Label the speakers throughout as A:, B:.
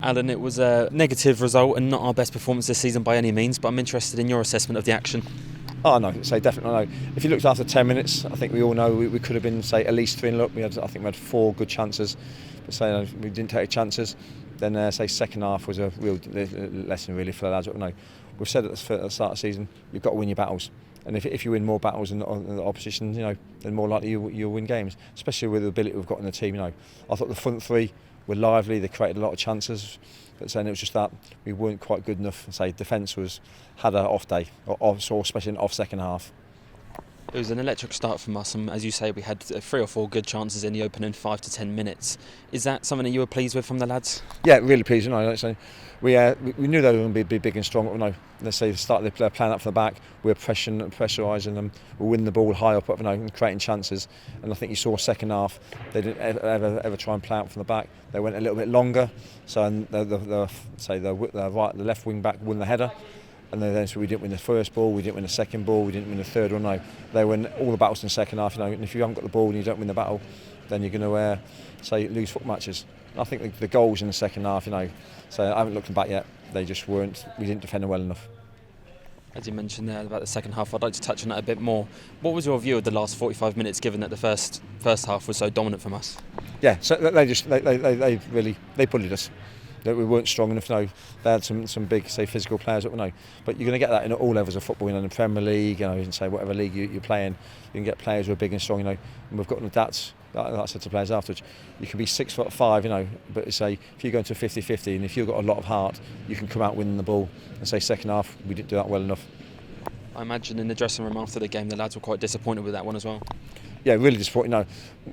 A: Alan, it was a negative result and not our best performance this season by any means, but I'm interested in your assessment of the action.
B: Oh no, definitely no. If you looked after 10 minutes, I think we all know we could have been at least 3-0 up. I think we had 4 good chances, but we didn't take chances. Then second half was a real lesson really for the lads. No, we've said at the start of the season, you've got to win your battles. And if you win more battles than the opposition, then more likely you'll win games. Especially with the ability we've got in the team. I thought the front three were lively. They created a lot of chances, but saying it was just that we weren't quite good enough. Defence had an off day, especially in off second half.
A: It was an electric start from us, and as you say, we had 3 or 4 good chances in the opening 5 to 10 minutes. Is that something that you were pleased with from the lads?
B: Yeah, really pleased. We knew they were going to be big and strong. They started their plan up from the back. We were pressurising them. We were winning the ball high up, and creating chances. And I think you saw second half they didn't ever try and play out from the back. They went a little bit longer. So the left wing back won the header. And then we didn't win the first ball, we didn't win the second ball, we didn't win the third one. No, they win all the battles in the second half. And if you haven't got the ball and you don't win the battle, then you're going to lose foot matches. And I think the goals in the second half, so I haven't looked back yet. They just weren't. We didn't defend them well enough.
A: As you mentioned there about the second half, I'd like to touch on that a bit more. What was your view of the last 45 minutes, given that the first half was so dominant from us?
B: Yeah, so they really bullied us. That we weren't strong enough. They had some big, physical players. But you're going to get that in all levels of football. In the Premier League, whatever league you're playing, you can get players who are big and strong. And we've got that. I said to players afterwards, you can be 6'5", but if you go into 50-50 and if you've got a lot of heart, you can come out winning the ball. And second half, we didn't do that well enough.
A: I imagine in the dressing room after the game, the lads were quite disappointed with that one as well.
B: Yeah, really disappointing.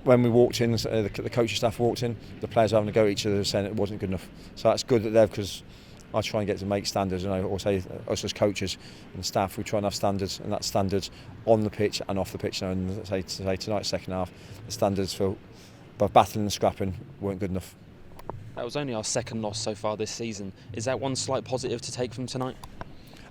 B: When we walked in, the coaching staff walked in, the players were having to go at each other saying it wasn't good enough. So that's good that they've, because I try and get to make standards, or say us as coaches and staff, we try and have standards, and that's standards on the pitch and off the pitch. And say tonight's second half, the standards for both battling and scrapping weren't good enough.
A: That was only our second loss so far this season. Is that one slight positive to take from tonight?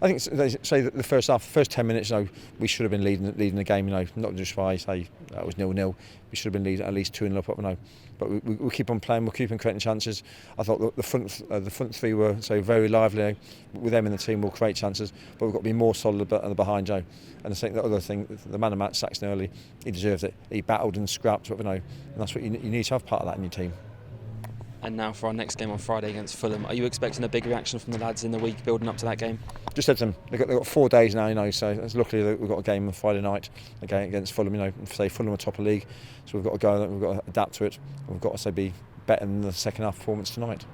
B: I think they say that the first half, first 10 minutes, we should have been leading the game. Not just by that was 0-0. We should have been leading at least 2-0 up. But we keep on playing. We're keeping creating chances. I thought the front three were very lively. With them in the team, we'll create chances. But we've got to be more solid at the behind, And I think the other thing, the man of match, Saxon early, he deserved it. He battled and scrapped, and that's what you need to have part of that in your team.
A: And now for our next game on Friday against Fulham, are you expecting a big reaction from the lads in the week building up to that game?
B: Just said to them, they've got 4 days now, so it's luckily that we've got a game on Friday night against Fulham. Fulham are top of the league, so we've got to go, we've got to adapt to it. We've got to be better than the second half performance tonight.